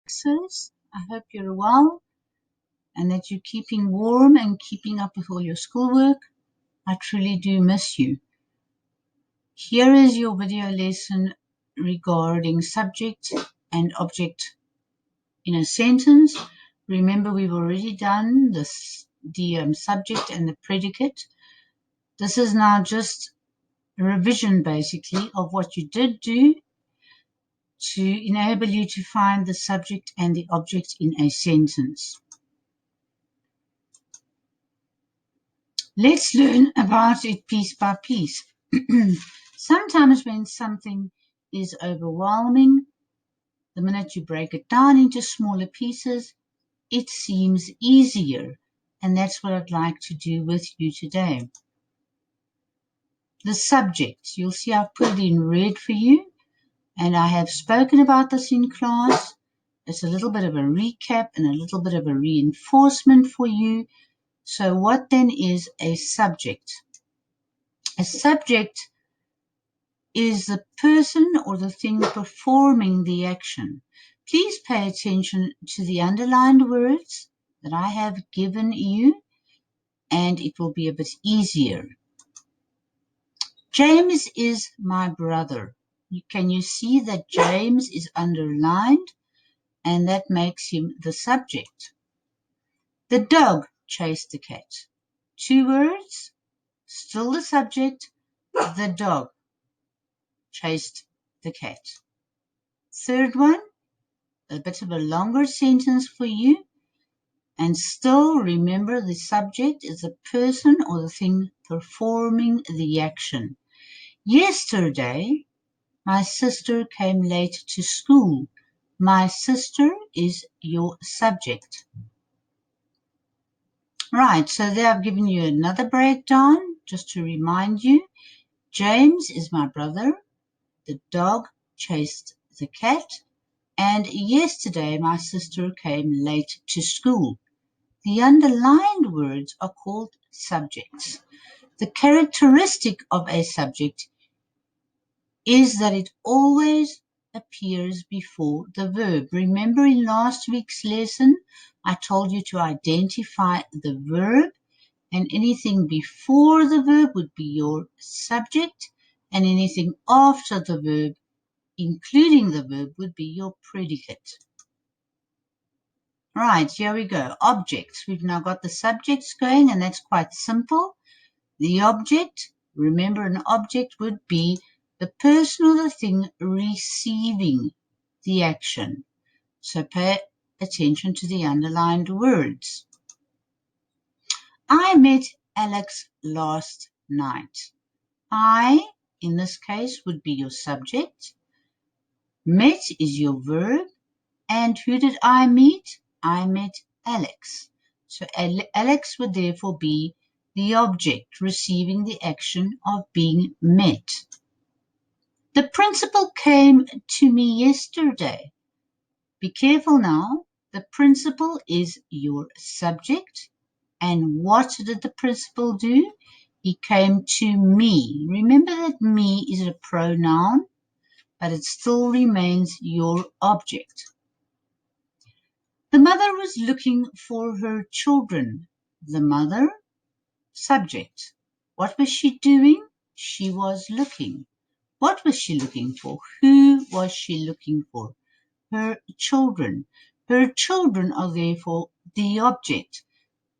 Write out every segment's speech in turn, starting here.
I hope you're well and that you're keeping warm and keeping up with all your schoolwork. I truly do miss you. Here is your video lesson regarding subject and object in a sentence. Remember, we've already done the subject and the predicate. This is now just a revision, basically, of what you did do to enable you to find the subject and the object in a sentence. Let's learn about it piece by piece. Sometimes when something is overwhelming, the minute you break it down into smaller pieces, it seems easier. And that's what I'd like to do with you today. The subject, you'll see I've put it in red for you, and I have spoken about this in class. It's a little bit of a recap and a little bit of a reinforcement for you. So what then is a subject? A subject is the person or the thing performing the action. Please pay attention to the underlined words that I have given you, and it will be a bit easier. James is my brother. Can you see that James is underlined, and that makes him the subject? The dog chased the cat. 2 words, still the subject, the dog chased the cat. Third one, a bit of a longer sentence for you, and still remember the subject is the person or the thing performing the action. Yesterday, my sister came late to school. My sister is your subject. Right, so there I've given you another breakdown just to remind you. James is my brother. The dog chased the cat. And yesterday my sister came late to school. The underlined words are called subjects. The characteristic of a subject is that it always appears before the verb. Remember in last week's lesson, I told you to identify the verb, and anything before the verb would be your subject, and anything after the verb, including the verb, would be your predicate. Right, here we go. Objects. We've now got the subjects going, and that's quite simple. The object, remember an object would be the person or the thing receiving the action. So pay attention to the underlined words. I met Alex last night. I, in this case, would be your subject. Met is your verb. And who did I meet? I met Alex. So Alex would therefore be the object receiving the action of being met. The principal came to me yesterday. Be careful now. The principal is your subject. And what did the principal do? He came to me. Remember that me is a pronoun, but it still remains your object. The mother was looking for her children. The mother, subject. What was she doing? She was looking. What was she looking for? Who was she looking for? Her children. Her children are therefore the object.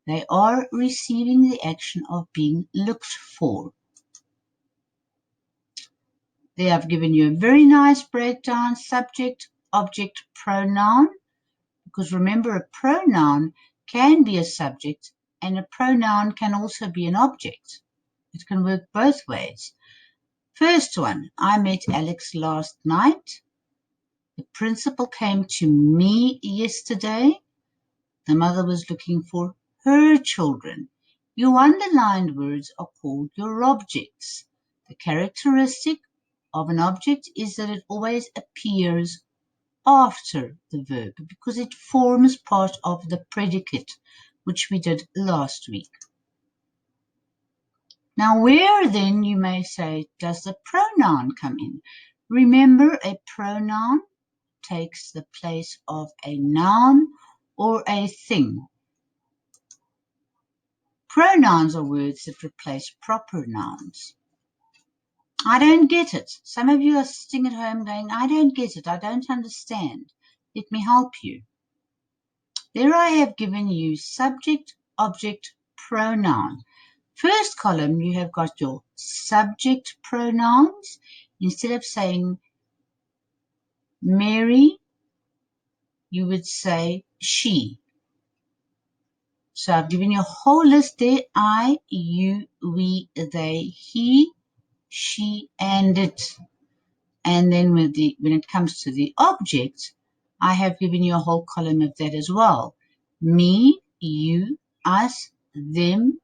They are receiving the action of being looked for. There I've given you a very nice breakdown, subject, object, pronoun, because remember a pronoun can be a subject and a pronoun can also be an object. It can work both ways. First one, I met Alex last night. The principal came to me yesterday. The mother was looking for her children. Your underlined words are called your objects. The characteristic of an object is that it always appears after the verb because it forms part of the predicate, which we did last week. Now, where then, you may say, does the pronoun come in? Remember, a pronoun takes the place of a noun or a thing. Pronouns are words that replace proper nouns. I don't get it. Some of you are sitting at home going, I don't get it. I don't understand. Let me help you. There I have given you subject, object, pronoun. First column, you have got your subject pronouns. Instead of saying Mary, you would say she. So I've given you a whole list there. I, you, we, they, he, she, and it. And then when it comes to the object, I have given you a whole column of that as well. Me, you, us, them,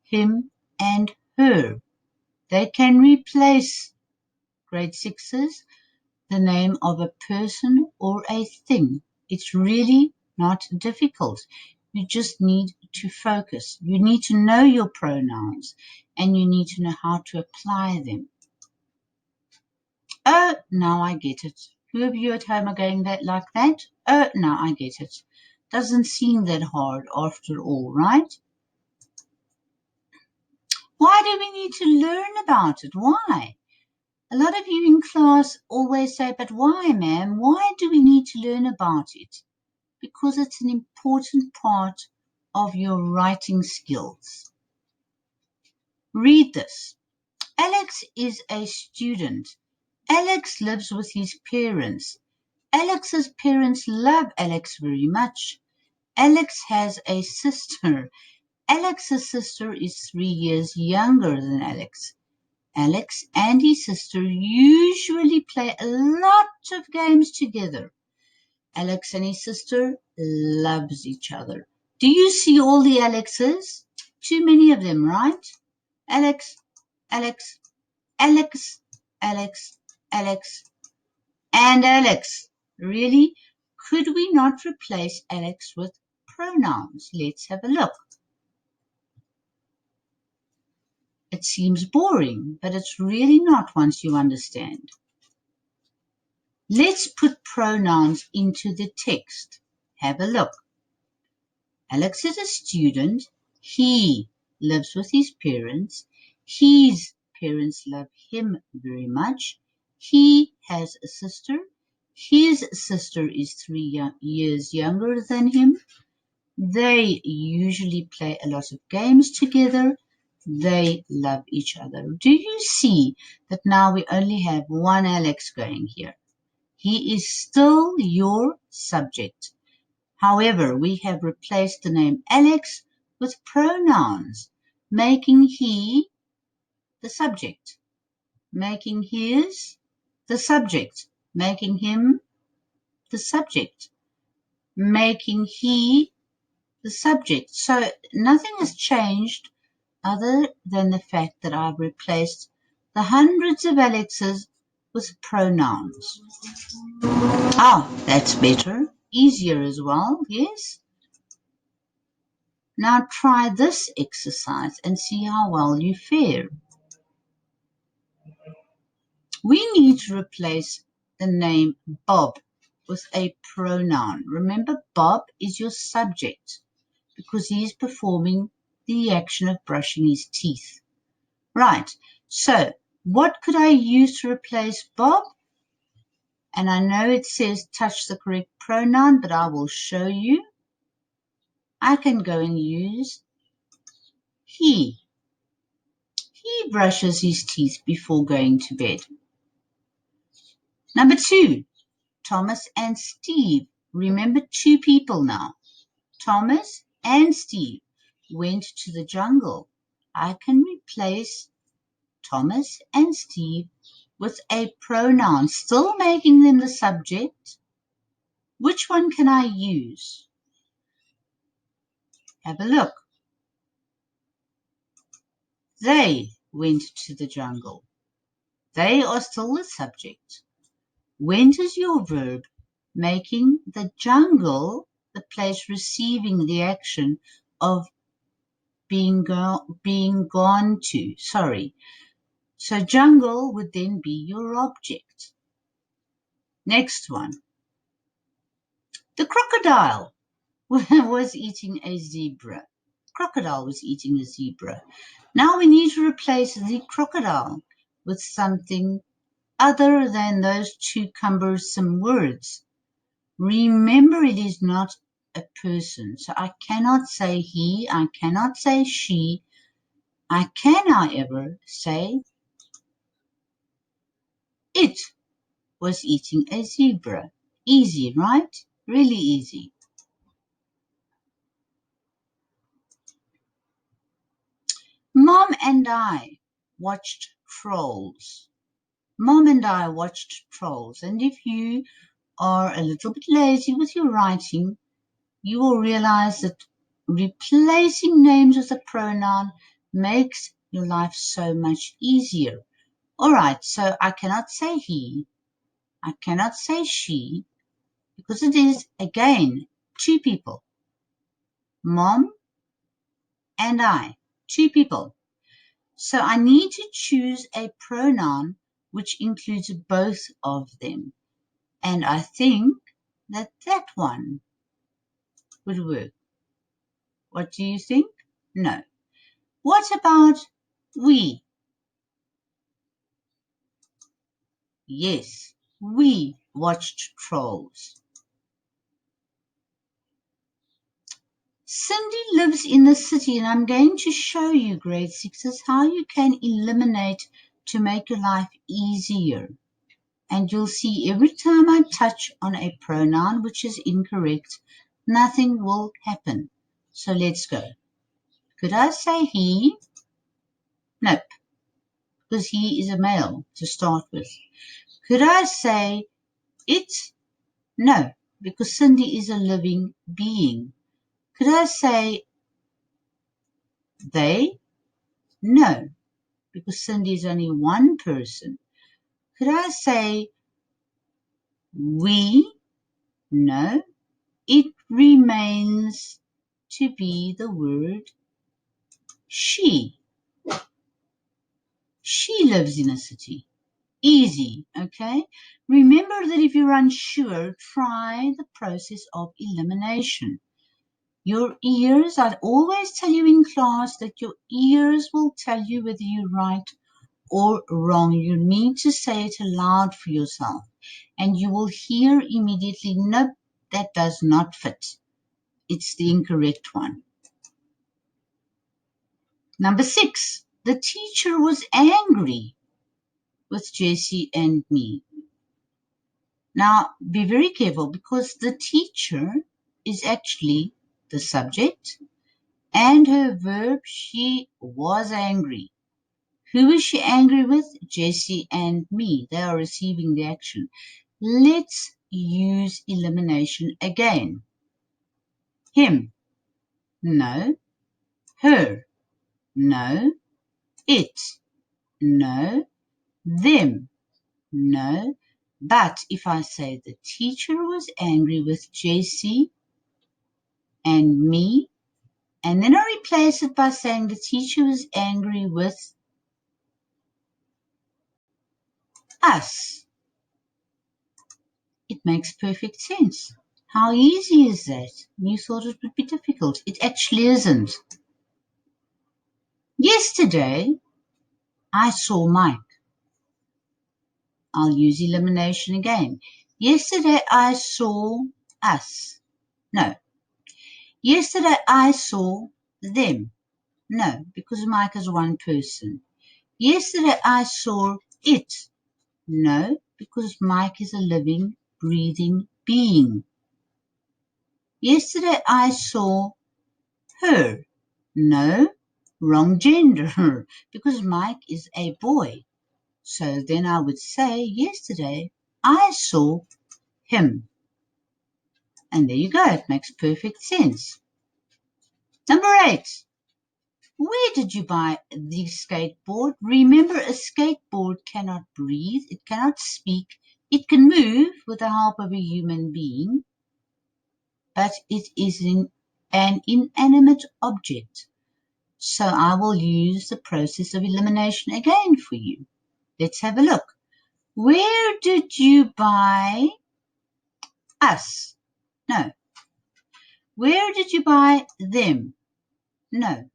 him, and her. They can replace, grade sixes, the name of a person or a thing. It's really not difficult. You just need to focus. You need to know your pronouns and you need to know how to apply them. Oh, now I get it. Who of you at home are going like that? Oh, now I get it. Doesn't seem that hard after all, right? Why do we need to learn about it? Why? A lot of you in class always say, but why, ma'am? Why do we need to learn about it? Because it's an important part of your writing skills. Read this. Alex is a student. Alex lives with his parents. Alex's parents love Alex very much. Alex has a sister. Alex's sister is 3 years younger than Alex. Alex and his sister usually play a lot of games together. Alex and his sister loves each other. Do you see all the Alexes? Too many of them, right? Alex, Alex, Alex, Alex, Alex, and Alex. Really? Could we not replace Alex with pronouns? Let's have a look. It seems boring, but it's really not once you understand. Let's put pronouns into the text. Have a look. Alex is a student. He lives with his parents. His parents love him very much. He has a sister. His sister is 3 years younger than him. They usually play a lot of games together. They love each other. Do you see that now we only have one Alex going here? He is still your subject. However, we have replaced the name Alex with pronouns, making he the subject, making his the subject, making him the subject, making he the subject. So nothing has changed other than the fact that I've replaced the hundreds of Alexes with pronouns. Ah, that's better. Easier as well, yes? Now try this exercise and see how well you fare. We need to replace the name Bob with a pronoun. Remember, Bob is your subject because he is performing the action of brushing his teeth. Right, so what could I use to replace Bob? And I know it says touch the correct pronoun, but I will show you. I can go and use he. He brushes his teeth before going to bed. Number 2, Thomas and Steve. Remember 2 people now. Thomas and Steve went to the jungle. I can replace Thomas and Steve with a pronoun, still making them the subject. Which one can I use? Have a look. They went to the jungle. They are still the subject. Went is your verb, making the jungle the place receiving the action of being gone to. So jungle would then be your object. Next one. The crocodile was eating a zebra. Crocodile was eating a zebra. Now we need to replace the crocodile with something other than those two cumbersome words. Remember, it is not a person. So I cannot say he, I cannot say she. I can, however, say it was eating a zebra. Easy, right? Really easy. Mom and I watched Trolls. Mom and I watched Trolls. And if you are a little bit lazy with your writing, you will realize that replacing names with a pronoun makes your life so much easier. All right, so I cannot say he, I cannot say she, because it is, again, two people. Mom and I, two people. So I need to choose a pronoun which includes both of them. And I think that that one would work. What do you think? No. What about we? Yes, we watched Trolls. Cindy lives in the city, and I'm going to show you, grade sixes, how you can eliminate to make your life easier. And you'll see every time I touch on a pronoun which is incorrect, nothing will happen. So let's go. Could I say he? Nope, because he is a male to start with. Could I say it? No, because Cindy is a living being. Could I say they? No, because Cindy is only one person. Could I say we? No, it remains to be the word she. She lives in a city. Easy, okay? Remember that if you're unsure, try the process of elimination. Your ears, I always tell you in class that your ears will tell you whether you're right or wrong. You need to say it aloud for yourself. And you will hear immediately, nope, that does not fit. It's the incorrect one. Number 6, the teacher was angry with Jessie and me. Now, be very careful because the teacher is actually the subject and her verb, she was angry. Who is she angry with? Jessie and me. They are receiving the action. Let's use elimination again. Him. No. Her. No. It. No. Them. No. But if I say the teacher was angry with Jessie and me, and then I replace it by saying the teacher was angry with us, it makes perfect sense. How easy is that? You thought it would be difficult. It actually isn't. Yesterday, I saw Mike. I'll use elimination again. Yesterday, I saw us. No. Yesterday, I saw them. No, because Mike is one person. Yesterday, I saw it. No, because Mike is a living, breathing being. Yesterday, I saw her. No, wrong gender, because Mike is a boy. So then I would say, yesterday I saw him. And there you go, it makes perfect sense. Number 8, where did you buy the skateboard? Remember, a skateboard cannot breathe, it cannot speak, it can move with the help of a human being, but it is an inanimate object. So I will use the process of elimination again for you. Let's have a look. Where did you buy us? No. Where did you buy them? No.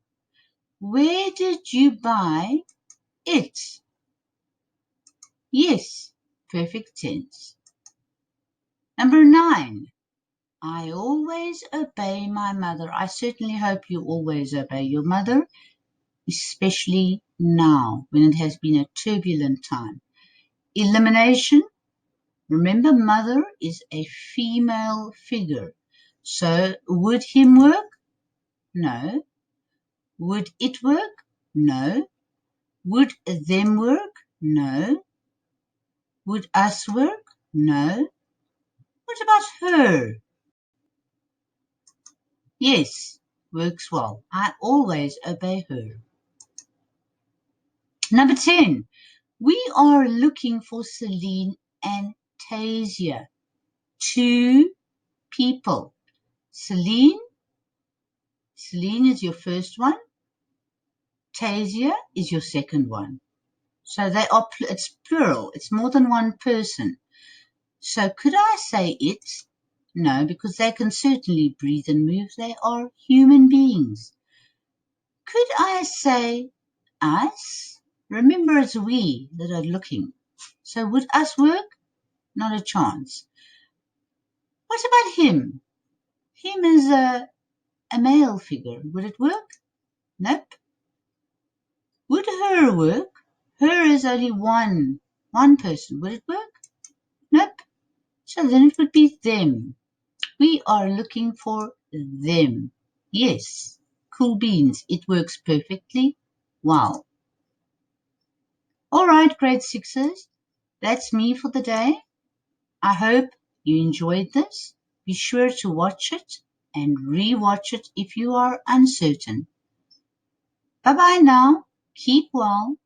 Where did you buy it? Yes, perfect tense. Number 9. I always obey my mother. I certainly hope you always obey your mother, especially now when it has been a turbulent time. Elimination. Remember, mother is a female figure. So, would him work? No. Would it work? No. Would them work? No. Would us work? No. What about her? Yes, works well. I always obey her. Number 10. We are looking for Celine and Tasia. 2 people. Celine is your first one. Tasia is your second one. So it's plural. It's more than one person. So could I say it? No, because they can certainly breathe and move. They are human beings. Could I say us? Remember, it's we that are looking. So would us work? Not a chance. What about him? Him is a male figure. Would it work? Nope. Would her work? Her is only one person. Would it work? Nope. So then it would be them. We are looking for them. Yes, cool beans. It works perfectly well. All right, grade 6s. That's me for the day. I hope you enjoyed this. Be sure to watch it and re-watch it if you are uncertain. Bye-bye now. Keep well.